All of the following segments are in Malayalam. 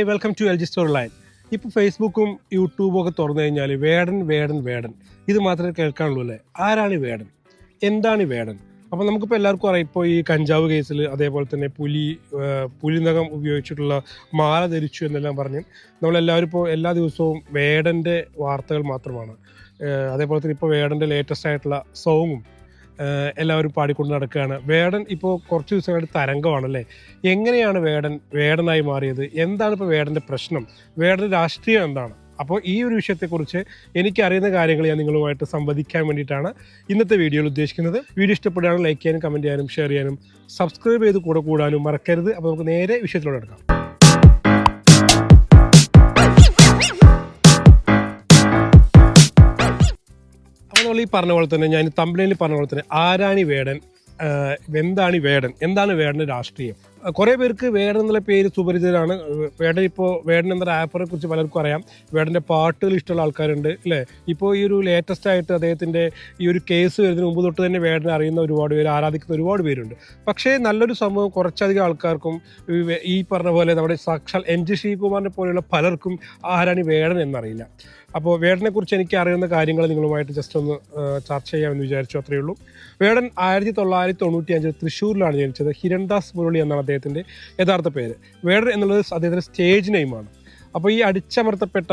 Welcome to LG story line. ഇപ്പോൾ ഫേസ്ബുക്കും യൂട്യൂബും ഒക്കെ തുറന്നു കഴിഞ്ഞാൽ വേടൻ വേടൻ വേടൻ ഇത് മാത്രമേ കേൾക്കാനുള്ളൂ അല്ലേ? ആരാണ് ഈ വേടൻ? എന്താണ് ഈ വേടൻ? അപ്പോൾ നമുക്കിപ്പോൾ എല്ലാവർക്കും അറിയാം, ഇപ്പോൾ ഈ കഞ്ചാവ് കേസിൽ അതേപോലെ തന്നെ പുലിനകം ഉപയോഗിച്ചിട്ടുള്ള മാല ധരിച്ചു എന്നെല്ലാം പറഞ്ഞ് നമ്മളെല്ലാവരും ഇപ്പോൾ എല്ലാ ദിവസവും വേടൻ്റെ വാർത്തകൾ മാത്രമാണ്. അതേപോലെ തന്നെ ഇപ്പോൾ വേടൻ്റെ ലേറ്റസ്റ്റ് ആയിട്ടുള്ള സോങ്ങും എല്ലാവരും പാടിക്കൊണ്ട് നടക്കുകയാണ്. വേടൻ ഇപ്പോൾ കുറച്ച് ദിവസമായിട്ട് തരംഗമാണല്ലേ? എങ്ങനെയാണ് വേടനായി മാറിയത്? എന്താണ് ഇപ്പോൾ വേടൻ്റെ പ്രശ്നം? വേടൻ്റെ രാഷ്ട്രീയം എന്താണ്? അപ്പോൾ ഈ ഒരു വിഷയത്തെക്കുറിച്ച് എനിക്കറിയുന്ന കാര്യങ്ങൾ ഞാൻ നിങ്ങളുമായിട്ട് സംവദിക്കാൻ വേണ്ടിയിട്ടാണ് ഇന്നത്തെ വീഡിയോയിൽ ഉദ്ദേശിക്കുന്നത്. വീഡിയോ ഇഷ്ടപ്പെടുകയാണെങ്കിൽ ലൈക്ക് ചെയ്യാനും കമൻറ്റ് ചെയ്യാനും ഷെയർ ചെയ്യാനും സബ്സ്ക്രൈബ് ചെയ്ത് കൂടാനും മറക്കരുത്. അപ്പോൾ നമുക്ക് നേരെ വിഷയത്തിലൂടെ എടുക്കാം. അപ്പോൾ നമ്മൾ ഈ പറഞ്ഞ പോലെ തന്നെ, ഞാൻ തമ്പനയിൽ പറഞ്ഞ പോലെ തന്നെ, ആരാണി വേടൻ, എന്താണ് ഈ വേടൻ, എന്താണ് വേടൻ്റെ രാഷ്ട്രീയം? കുറേ പേർക്ക് വേടൻ എന്നുള്ള പേര് സുപരിചിതരാണ്. വേടൻ എന്ന റാപ്പറെ കുറിച്ച് പലർക്കും അറിയാം. വേടൻ്റെ പാട്ടുകൾ ഇഷ്ടമുള്ള ആൾക്കാരുണ്ട് അല്ലേ? ഇപ്പോൾ ഈ ഒരു ലേറ്റസ്റ്റ് ആയിട്ട് അദ്ദേഹത്തിൻ്റെ ഈ ഒരു കേസ് വരുന്നതിന് മുമ്പ് തൊട്ട് തന്നെ വേടനെ അറിയുന്ന ഒരുപാട് പേര്, ആരാധിക്കുന്ന ഒരുപാട് പേരുണ്ട്. പക്ഷേ നല്ലൊരു സംഭവം കുറച്ചധികം ആൾക്കാർക്കും ഈ പറഞ്ഞ പോലെ നമ്മുടെ സാക്ഷാൽ MG ശ്രീകുമാറിനെ പോലെയുള്ള പലർക്കും ആരാണ് ഈ വേടൻ എന്നറിയില്ല. അപ്പോൾ വേടനെ കുറിച്ച് എനിക്ക് അറിയുന്ന കാര്യങ്ങൾ നിങ്ങളുമായിട്ട് ജസ്റ്റ് ഒന്ന് ചർച്ച ചെയ്യാമെന്ന് വിചാരിച്ചു, അത്രയേ ഉള്ളൂ. വേടൻ 1995 തൃശ്ശൂരിലാണ് ജനിച്ചത്. ഹിരൺദാസ് മുരളി എന്നാണ് അദ്ദേഹത്തിൻ്റെ യഥാർത്ഥ പേര്. വേടൻ എന്നുള്ളത് അദ്ദേഹത്തിൻ്റെ സ്റ്റേജ് നെയിമാണ്. അപ്പോൾ ഈ അടിച്ചമർത്തപ്പെട്ട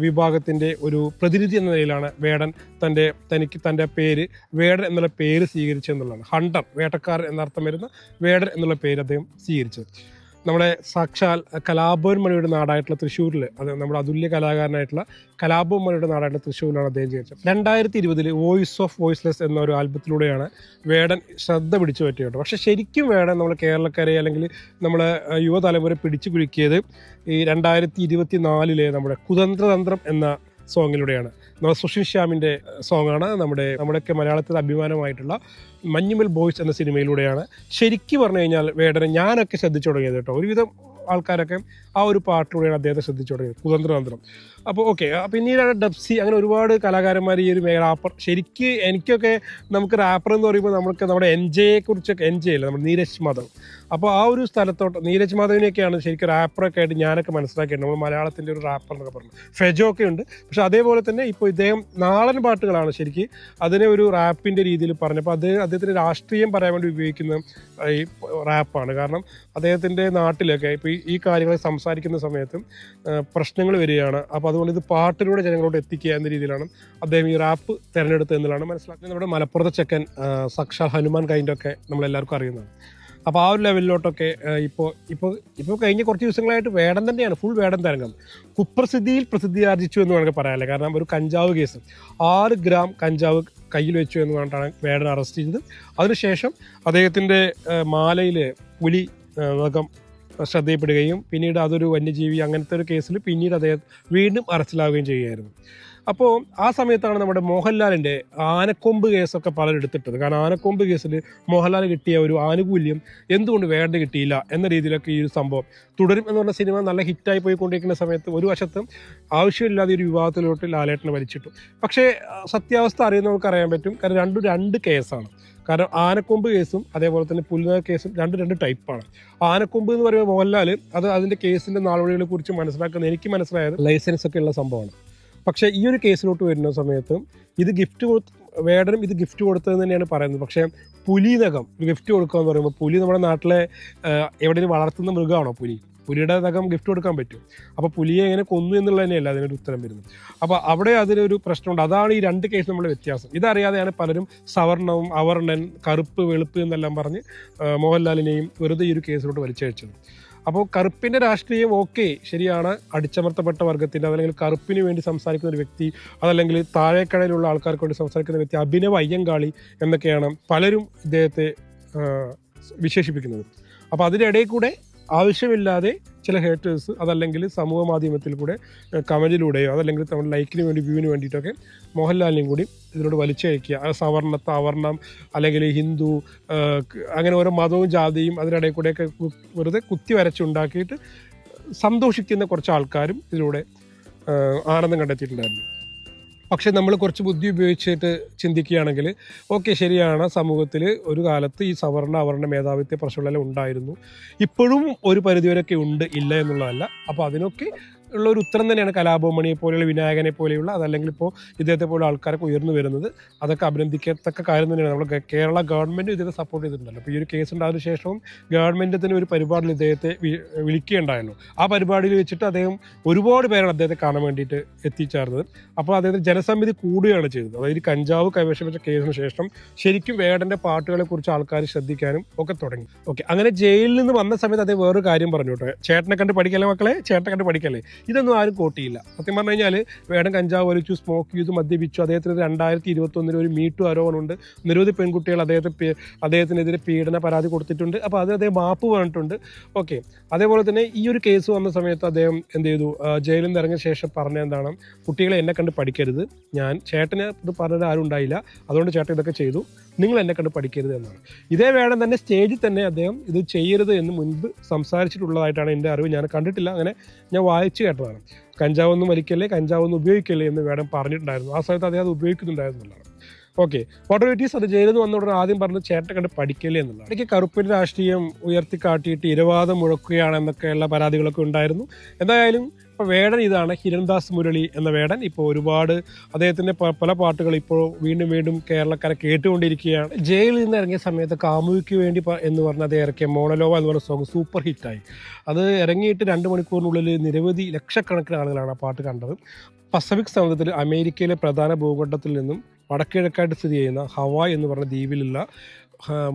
വിഭാഗത്തിൻ്റെ ഒരു പ്രതിനിധി എന്ന നിലയിലാണ് വേടൻ തൻ്റെ പേര് വേടൻ എന്നുള്ള പേര് സ്വീകരിച്ചതെന്നുള്ളതാണ്. ഹണ്ടർ, വേട്ടക്കാരൻ എന്നർത്ഥം വരുന്ന വേടൻ എന്നുള്ള പേര് അദ്ദേഹം സ്വീകരിച്ചത്. നമ്മുടെ സാക്ഷാൽ കലാഭവൻ മണിയുടെ നാടായിട്ടുള്ള തൃശ്ശൂരിൽ, അത് നമ്മുടെ അതുല്യ കലാകാരനായിട്ടുള്ള കലാഭവൻ മണിയുടെ നാടായിട്ടുള്ള തൃശ്ശൂരിലാണ് അദ്ദേഹം ജനിച്ചത്. 2020 വോയിസ് ഓഫ് വോയിസ്ലെസ് എന്ന ഒരു ആൽബത്തിലൂടെയാണ് വേടൻ ശ്രദ്ധ പിടിച്ചു പറ്റിയത്. പക്ഷെ ശരിക്കും വേടൻ നമ്മൾ കേരളക്കരെ അല്ലെങ്കിൽ നമ്മളെ യുവതലമുറ പിടിച്ചു കുലുക്കിയത് ഈ 2024 നമ്മുടെ കുതന്ത്രതന്ത്രം എന്ന സോങ്ങിലൂടെയാണ്. നമ്മുടെ സുഷിൻ ശ്യാമിൻ്റെ സോങ്ങാണ്. നമ്മുടെയൊക്കെ മലയാളത്തിൽ അഭിമാനമായിട്ടുള്ള മഞ്ഞുമൽ ബോയ്സ് എന്ന സിനിമയിലൂടെയാണ് ശരിക്കും പറഞ്ഞു കഴിഞ്ഞാൽ വേടനെ ഞാനൊക്കെ ശ്രദ്ധിച്ചു തുടങ്ങിയത് കേട്ടോ. ഒരുവിധം ആൾക്കാരൊക്കെ ആ ഒരു പാട്ടിലൂടെയാണ് അദ്ദേഹത്തെ ശ്രദ്ധിച്ചു തുടങ്ങിയത്, കുതന്ത്രതന്ത്രം. അപ്പോൾ ഓക്കെ, പിന്നീടാണ് ഡബ്സി, അങ്ങനെ ഒരുപാട് കലാകാരന്മാർ ഈ ഒരു റാപ്പർ. ശരിക്കും എനിക്കൊക്കെ നമുക്ക് റാപ്പർ എന്ന് പറയുമ്പോൾ നമ്മുടെ NJ കുറിച്ചൊക്കെ, NJ അല്ല, നമ്മുടെ നീരജ് മാധവ്. അപ്പോൾ ആ ഒരു സ്ഥലത്തോട്ട് നീരജ് മാധവിനെയൊക്കെയാണ് ശരിക്കും റാപ്പറൊക്കെ ആയിട്ട് ഞാനൊക്കെ മനസ്സിലാക്കിയത്. നമ്മൾ മലയാളത്തിൻ്റെ ഒരു റാപ്പർ എന്നൊക്കെ പറഞ്ഞു. ഫെജോ ഒക്കെ ഉണ്ട്. പക്ഷെ അതേപോലെ തന്നെ ഇപ്പോൾ ഇദ്ദേഹം നാടൻ പാട്ടുകളാണ് ശരിക്കും അതിനെ ഒരു റാപ്പിൻ്റെ രീതിയിൽ പറഞ്ഞപ്പോൾ അദ്ദേഹത്തിൻ്റെ രാഷ്ട്രീയം പറയാൻ വേണ്ടി ഉപയോഗിക്കുന്ന ഈ റാപ്പാണ്. കാരണം അദ്ദേഹത്തിൻ്റെ നാട്ടിലൊക്കെ ഇപ്പോൾ ഈ കാര്യങ്ങൾ സംസാരിക്കുന്ന സമയത്തും പ്രശ്നങ്ങൾ വരികയാണ്. അപ്പോൾ അതുകൊണ്ട് ഇത് പാട്ടിലൂടെ ജനങ്ങളോട് എത്തിക്കുക എന്ന രീതിയിലാണ് അദ്ദേഹം ഈ റാപ്പ് തിരഞ്ഞെടുത്തത് എന്നുള്ളതാണ് മനസ്സിലാക്കുന്നത്. നമ്മുടെ മലപ്പുറത്തെ ചെക്കൻ സാക്ഷാൽ ഹനുമാൻ കൈൻഡൊക്കെ നമ്മളെല്ലാവർക്കും അറിയുന്നതാണ്. അപ്പോൾ ആ ഒരു ലെവലിലോട്ടൊക്കെ ഇപ്പോൾ കഴിഞ്ഞ കുറച്ച് ദിവസങ്ങളായിട്ട് വേടൻ തന്നെയാണ്, ഫുൾ വേടൻ തരംഗം. പ്രസിദ്ധി ആർജിച്ചു എന്ന് വേണമെങ്കിൽ പറയാമല്ലേ. കാരണം ഒരു കഞ്ചാവ് കേസ് 6 ഗ്രാം കഞ്ചാവ് കയ്യിൽ വെച്ചു എന്ന് പറഞ്ഞിട്ടാണ് വേടൻ അറസ്റ്റ് ചെയ്തത്. അതിനുശേഷം അദ്ദേഹത്തിൻ്റെ മാലയിൽ പുലി നഖം ശ്രദ്ധയിൽപ്പെടുകയും പിന്നീട് അതൊരു വന്യജീവി അങ്ങനത്തെ ഒരു കേസിൽ പിന്നീട് അദ്ദേഹം വീണ്ടും അറസ്റ്റിലാവുകയും ചെയ്യുകയായിരുന്നു. അപ്പോൾ ആ സമയത്താണ് നമ്മുടെ മോഹൻലാലിൻ്റെ ആനക്കൊമ്പ് കേസൊക്കെ പലരും എടുത്തിട്ടത്. കാരണം ആനക്കൊമ്പ് കേസിൽ മോഹൻലാൽ കിട്ടിയ ഒരു ആനുകൂല്യം എന്തുകൊണ്ട് വേടന് കിട്ടിയില്ല എന്ന രീതിയിലൊക്കെ ഈ ഒരു സംഭവം തുടരും എന്ന് പറഞ്ഞ സിനിമ നല്ല ഹിറ്റായി പോയിക്കൊണ്ടിരിക്കുന്ന സമയത്ത് ഒരു വശത്തും ആവശ്യമില്ലാതെ ഒരു വിവാദത്തിലോട്ട് ലാലേട്ടനെ വലിച്ചിട്ടു. പക്ഷേ സത്യാവസ്ഥ അറിയുന്നവർക്ക് അറിയാൻ പറ്റും. കാരണം രണ്ട് കേസാണ്. കാരണം ആനക്കൊമ്പ് കേസും അതേപോലെ തന്നെ പുലിനഖ കേസും രണ്ട് ടൈപ്പാണ്. ആനക്കൊമ്പ് എന്ന് പറയുമ്പോൾ മോഹൻലാൽ അതിൻ്റെ കേസിൻ്റെ നാളുകളെ കുറിച്ച് മനസ്സിലാക്കുന്ന എനിക്ക് മനസ്സിലായത് ലൈസൻസ് ഒക്കെ ഉള്ള സംഭവമാണ്. പക്ഷേ ഈ ഒരു കേസിലോട്ട് വരുന്ന സമയത്ത് വേടനും ഇത് ഗിഫ്റ്റ് കൊടുത്തതെന്ന് തന്നെയാണ് പറയുന്നത്. പക്ഷേ പുലിനഖം ഗിഫ്റ്റ് കൊടുക്കുക എന്ന് പറയുമ്പോൾ പുലി നമ്മുടെ നാട്ടിലെ എവിടെയും വളർത്തുന്ന മൃഗമാണോ പുലിയുടെ നഖം ഗിഫ്റ്റ് കൊടുക്കാൻ പറ്റും? അപ്പോൾ പുലിയെ എങ്ങനെ കൊന്നു എന്നുള്ളത് തന്നെയല്ല അതിനൊരു ഉത്തരം വരുന്നത്. അപ്പോൾ അവിടെ അതിനൊരു പ്രശ്നമുണ്ട്. അതാണ് ഈ രണ്ട് കേസ് നമ്മുടെ വ്യത്യാസം. ഇതറിയാതെയാണ് പലരും സവർണവും അവർണൻ, കറുപ്പ് വെളുപ്പ് എന്നെല്ലാം പറഞ്ഞ് മോഹൻലാലിനെയും വെറുതെ ഈ ഒരു കേസിലോട്ട് വലിച്ചയച്ചത്. അപ്പോൾ കറുപ്പിൻ്റെ രാഷ്ട്രീയം ഓക്കെ ശരിയാണ്, അടിച്ചമർത്തപ്പെട്ട വർഗത്തിൻ്റെ, അതല്ലെങ്കിൽ കറുപ്പിന് വേണ്ടി സംസാരിക്കുന്ന ഒരു വ്യക്തി, അതല്ലെങ്കിൽ താഴേക്കടയിലുള്ള ആൾക്കാർക്ക് വേണ്ടി സംസാരിക്കുന്ന വ്യക്തി, അഭിനവ് അയ്യങ്കാളി എന്നൊക്കെയാണ് പലരും ഇദ്ദേഹത്തെ വിശേഷിപ്പിക്കുന്നത്. അപ്പോൾ അതിനിടയിൽ കൂടെ ആവശ്യമില്ലാതെ ചില ഹേറ്റേഴ്സ്, അതല്ലെങ്കിൽ സമൂഹ മാധ്യമത്തിൽ കൂടെ കമൻറ്റിലൂടെയോ അതല്ലെങ്കിൽ നമ്മുടെ ലൈക്കിന് വേണ്ടി വ്യൂവിന് വേണ്ടിയിട്ടൊക്കെ മോഹൻലാലിനെയും കൂടി ഇതിനോട് വലിച്ചയക്കുക. സവർണത്തെ അവർണം, അല്ലെങ്കിൽ ഹിന്ദു, അങ്ങനെ ഓരോ മതവും ജാതിയും അതിനിടയിൽ കൂടെയൊക്കെ വെറുതെ കുത്തി വരച്ചുണ്ടാക്കിയിട്ട് സന്തോഷിക്കുന്ന കുറച്ച് ആൾക്കാരും ഇതിലൂടെ ആനന്ദം കണ്ടെത്തിയിട്ടുണ്ടായിരുന്നു. പക്ഷെ നമ്മൾ കുറച്ച് ബുദ്ധി ഉപയോഗിച്ചിട്ട് ചിന്തിക്കുകയാണെങ്കിൽ ഓക്കെ ശരിയാണ്, സമൂഹത്തിൽ ഒരു കാലത്ത് ഈ സവർണ അവർണ മേധാവിത്വ പ്രശ്നങ്ങളെല്ലാം ഉണ്ടായിരുന്നു, ഇപ്പോഴും ഒരു പരിധിവരെയൊക്കെ ഉണ്ട്, ഇല്ല എന്നുള്ളതല്ല. അപ്പോൾ അതിനൊക്കെ ഉള്ള ഒരു ഉത്തരം തന്നെയാണ് കലാഭവമണിയെ പോലെയുള്ള, വിനായകനെ പോലെയുള്ള, അതല്ലെങ്കിൽ ഇപ്പോൾ ഇദ്ദേഹത്തെ പോലുള്ള ആൾക്കാരൊക്കെ ഉയർന്നു വരുന്നത്. അതൊക്കെ അഭിനന്ദിക്കത്തക്ക കാര്യം തന്നെയാണ്. നമ്മൾ കേരള ഗവൺമെൻറ് ഇദ്ദേഹത്തെ സപ്പോർട്ട് ചെയ്തിട്ടുണ്ടല്ലോ. അപ്പോൾ ഈ ഒരു കേസ് ഉണ്ടായതിനു ശേഷവും ഗവൺമെൻറ് തന്നെ ഒരു പരിപാടിയിൽ ഇദ്ദേഹത്തെ വിളിക്കുകയുണ്ടായല്ലോ. ആ പരിപാടിയിൽ വെച്ചിട്ട് അദ്ദേഹം ഒരുപാട് പേരാണ് അദ്ദേഹത്തെ കാണാൻ വേണ്ടിയിട്ട് എത്തിച്ചേർന്നത്. അപ്പോൾ അദ്ദേഹത്തിന് ജനസമിതി കൂടുകയാണ് ചെയ്തത്. അതായത് കഞ്ചാവ് കൈവശം വെച്ച കേസിന് ശേഷം ശരിക്കും വേടൻ്റെ പാട്ടുകളെ കുറിച്ച് ആൾക്കാർ ശ്രദ്ധിക്കാനും ഒക്കെ തുടങ്ങി. ഓക്കെ, അങ്ങനെ ജയിലിൽ നിന്ന് വന്ന സമയത്ത് അദ്ദേഹം വേറൊരു കാര്യം പറഞ്ഞു കേട്ടോ, ചേട്ടനെ കണ്ട് പഠിക്കല്ലേ മക്കളെ, ചേട്ടനെ കണ്ട് പഠിക്കല്ലേ. ഇതൊന്നും ആരും കോട്ടിയില്ല. സത്യം പറഞ്ഞു കഴിഞ്ഞാൽ വേടൻ കഞ്ചാവ് വലിച്ചു, സ്മോക്ക് ചെയ്തു, മദ്യപിച്ചു. അദ്ദേഹത്തിന് 2021 ഒരു മീറ്റു ആരോപണമുണ്ട്. നിരവധി പെൺകുട്ടികൾ അദ്ദേഹത്തിനെതിരെ പീഡന പരാതി കൊടുത്തിട്ടുണ്ട്. അപ്പോൾ അത് അദ്ദേഹം മാപ്പ് പറഞ്ഞിട്ടുണ്ട്. ഓക്കെ, അതേപോലെ തന്നെ ഈ ഒരു കേസ് വന്ന സമയത്ത് അദ്ദേഹം എന്ത് ചെയ്തു, ജയിലിൽ നിന്ന് ഇറങ്ങിയ ശേഷം പറഞ്ഞ എന്താണ്, കുട്ടികളെ എന്നെ കണ്ട് പഠിക്കരുത്, ഞാൻ ചേട്ടന് ഇത് പറഞ്ഞത് ആരും ഉണ്ടായില്ല, അതുകൊണ്ട് ചേട്ടൻ ഇതൊക്കെ ചെയ്തു, നിങ്ങൾ എന്നെ കണ്ട് പഠിക്കരുത് എന്നാണ്. ഇതേ വേടൻ തന്നെ സ്റ്റേജിൽ തന്നെ അദ്ദേഹം ഇത് ചെയ്യരുത് എന്ന് മുൻപ് സംസാരിച്ചിട്ടുള്ളതായിട്ടാണ് എൻ്റെ അറിവ്. ഞാൻ കണ്ടിട്ടില്ല, അങ്ങനെ ഞാൻ വായിച്ചു കേട്ടതാണ്. കഞ്ചാവൊന്നും വലിക്കല്ലേ, കഞ്ചാവൊന്നും ഉപയോഗിക്കല്ലേ എന്ന് വേടൻ പറഞ്ഞിട്ടുണ്ടായിരുന്നു. ആ സമയത്ത് അദ്ദേഹം അത് ഉപയോഗിക്കുന്നുണ്ടായിരുന്നുള്ളതാണ്. ഓക്കെ, വാട്ടർ ഇറ്റ് അത് ജയിലിൽ നിന്ന് വന്ന ഉടനെ ആദ്യം പറഞ്ഞത് ചേട്ടൻ കണ്ട് പഠിക്കല്ലേ എന്നുള്ളത്. എനിക്ക് കറുപ്പിൻ്റെ രാഷ്ട്രീയം ഉയർത്തിക്കാട്ടിയിട്ട് ഇരവാദം മുഴക്കുകയാണെന്നൊക്കെയുള്ള പരാതികളൊക്കെ ഉണ്ടായിരുന്നു. എന്തായാലും ഇപ്പോൾ വേടൻ ഇതാണ്, ഹിരൺദാസ് മുരളി എന്ന വേടൻ. ഇപ്പോൾ ഒരുപാട് അദ്ദേഹത്തിൻ്റെ പല പാട്ടുകൾ ഇപ്പോൾ വീണ്ടും കേരളക്കാരെ കേട്ടുകൊണ്ടിരിക്കുകയാണ്. ജയിലിൽ നിന്ന് ഇറങ്ങിയ സമയത്ത് കാമുകിക്ക് വേണ്ടി എന്ന് പറഞ്ഞ അദ്ദേഹം ഇറക്കിയ മോണലോവ എന്ന് പറഞ്ഞ സോങ് സൂപ്പർ ഹിറ്റായി. അത് ഇറങ്ങിയിട്ട് 2 മണിക്കൂറിനുള്ളിൽ നിരവധി ലക്ഷക്കണക്കിന് ആളുകളാണ് ആ പാട്ട് കണ്ടത്. പസഫിക് സമുദ്രത്തിൽ അമേരിക്കയിലെ പ്രധാന ഭൂഖണ്ഡത്തിൽ നിന്നും വടക്കിഴക്കായിട്ട് സ്ഥിതി ചെയ്യുന്ന ഹവായ് എന്ന് പറഞ്ഞ ദ്വീപിലുള്ള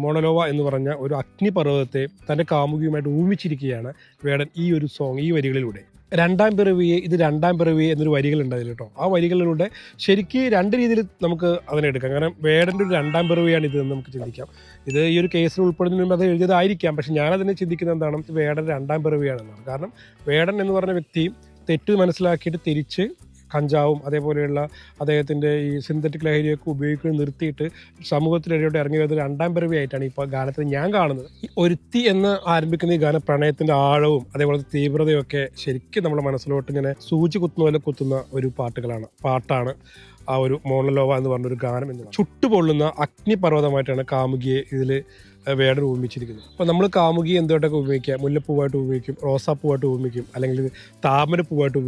മോണലോവ എന്ന് പറഞ്ഞ ഒരു അഗ്നിപർവ്വതത്തെ തൻ്റെ കാമുകിയുമായിട്ട് ഊമിച്ചിരിക്കുകയാണ് വേടൻ ഈ ഒരു സോങ്, ഈ വരികളിലൂടെ. രണ്ടാം പിറവിയെ എന്നൊരു വരികളുണ്ട് അതിൽ കേട്ടോ. ആ വരികളിലൂടെ ശരിക്ക് 2 രീതിയിൽ നമുക്ക് അതിനെടുക്കാം. കാരണം വേടൻ്റെ ഒരു രണ്ടാം പിറവിയാണ് ഇത് എന്ന് നമുക്ക് ചിന്തിക്കാം. ഇത് ഈ ഒരു കേസിൽ ഉൾപ്പെടുന്നതിന് മുമ്പ് അത് എഴുതിയതായിരിക്കാം, പക്ഷെ ഞാനതിനെ ചിന്തിക്കുന്നത് എന്താണ്, വേടൻ രണ്ടാം പിറവിയാണെന്നാണ്. കാരണം വേടൻ എന്ന് പറഞ്ഞ വ്യക്തി തെറ്റ് മനസ്സിലാക്കിയിട്ട് തിരിച്ച് കഞ്ചാവും അതേപോലെയുള്ള അദ്ദേഹത്തിൻ്റെ ഈ സിന്തറ്റിക് ലഹരിയൊക്കെ ഉപയോഗിക്കുന്നത് നിർത്തിയിട്ട് സമൂഹത്തിനിടയോട്ട് ഇറങ്ങി വരുന്നത് രണ്ടാം പിറവിയായിട്ടാണ് ഇപ്പോൾ ഗാനത്തിൽ ഞാൻ കാണുന്നത്. ഈ ഒരുത്തി എന്ന് ആരംഭിക്കുന്ന ഈ ഗാനം പ്രണയത്തിൻ്റെ ആഴവും അതേപോലെ തീവ്രതയൊക്കെ ശരിക്കും നമ്മുടെ മനസ്സിലോട്ട് ഇങ്ങനെ സൂചി കുത്തുന്ന പോലെ കുത്തുന്ന ഒരു പാട്ടാണ് ആ ഒരു മോണലോവ എന്ന് പറഞ്ഞൊരു ഗാനം എന്ന് പറയുന്നത്. ചുട്ടുപൊള്ളുന്ന അഗ്നിപർവ്വതമായിട്ടാണ് കാമുകിയെ ഇതിൽ വേടൻ ഉപമിച്ചിരിക്കുന്നത്. അപ്പോൾ നമ്മൾ കാമുകിയെ എന്തുകൊണ്ടൊക്കെ ഉപയോഗിക്കുക, മുല്ലപ്പൂവായിട്ട് ഉപയോഗിക്കും, റോസാപ്പൂവായിട്ട് ഉപമിക്കും, അല്ലെങ്കിൽ താമരപ്പൂവായിട്ട്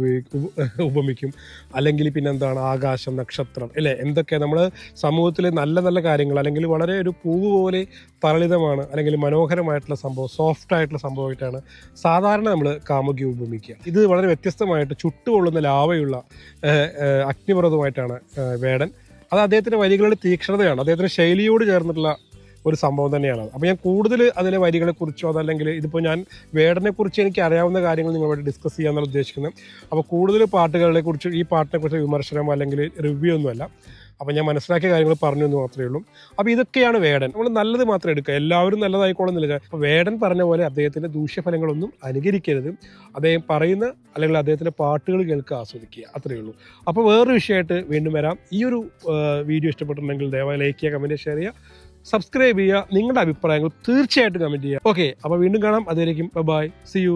ഉപമിക്കും, അല്ലെങ്കിൽ പിന്നെന്താണ് ആകാശം, നക്ഷത്രം, അല്ലേ, എന്തൊക്കെ നമ്മൾ സമൂഹത്തിലെ നല്ല നല്ല കാര്യങ്ങൾ, അല്ലെങ്കിൽ വളരെ ഒരു പൂവ് പോലെ തരളിതമാണ് അല്ലെങ്കിൽ മനോഹരമായിട്ടുള്ള സംഭവം, സോഫ്റ്റ് ആയിട്ടുള്ള സംഭവമായിട്ടാണ് സാധാരണ നമ്മൾ കാമുകിയെ ഉപമിക്കുക. ഇത് വളരെ വ്യത്യസ്തമായിട്ട് ചുട്ടുകൊള്ളുന്ന ലാവയുള്ള അഗ്നിപർവ്വതമായിട്ടാണ് വേടൻ. അത് അദ്ദേഹത്തിൻ്റെ വരികളുടെ തീക്ഷ്ണതയാണ്, അദ്ദേഹത്തിൻ്റെ ശൈലിയോട് ചേർന്നിട്ടുള്ള ഒരു സംഭവം തന്നെയാണ്. അപ്പോൾ ഞാൻ കൂടുതൽ അതിലെ വരികളെക്കുറിച്ചോ അതല്ലെങ്കിൽ ഇതിപ്പോൾ ഞാൻ വേടനെക്കുറിച്ച് എനിക്ക് അറിയാവുന്ന കാര്യങ്ങൾ നിങ്ങളുമായിട്ട് ഡിസ്കസ് ചെയ്യാമെന്നാണ് ഉദ്ദേശിക്കുന്നത്. അപ്പോൾ കൂടുതൽ പാട്ടുകളെക്കുറിച്ച്, ഈ പാട്ടിനെക്കുറിച്ച് വിമർശനം അല്ലെങ്കിൽ റിവ്യൂ ഒന്നുമല്ല. അപ്പോൾ ഞാൻ മനസ്സിലാക്കിയ കാര്യങ്ങൾ പറഞ്ഞു എന്ന് മാത്രമേ ഉള്ളൂ. അപ്പോൾ ഇതൊക്കെയാണ് വേടൻ. നമ്മൾ നല്ലത് മാത്രം എടുക്കുക, എല്ലാവരും നല്ലതായിക്കോളുന്നില്ല. അപ്പോൾ വേടൻ പറഞ്ഞ പോലെ അദ്ദേഹത്തിൻ്റെ ദൂഷ്യഫലങ്ങളൊന്നും അനുകരിക്കരുത്. അദ്ദേഹം പറയുന്ന അല്ലെങ്കിൽ അദ്ദേഹത്തിൻ്റെ പാട്ടുകൾ കേൾക്കുക, ആസ്വദിക്കുക, അത്രയേ ഉള്ളൂ. അപ്പോൾ വേറൊരു വിഷയമായിട്ട് വീണ്ടും വരാം. ഈ ഒരു വീഡിയോ ഇഷ്ടപ്പെട്ടിട്ടുണ്ടെങ്കിൽ ദയവായി ലൈക്ക് ചെയ്യുക, കമൻറ്റ് ഷെയർ ചെയ്യുക, സബ്സ്ക്രൈബ് ചെയ്യുക, നിങ്ങളുടെ അഭിപ്രായങ്ങൾ തീർച്ചയായിട്ടും കമൻറ്റ് ചെയ്യുക. ഓക്കെ, അപ്പോൾ വീണ്ടും കാണാം. അതുവരേക്കും ബൈ, സീ യു.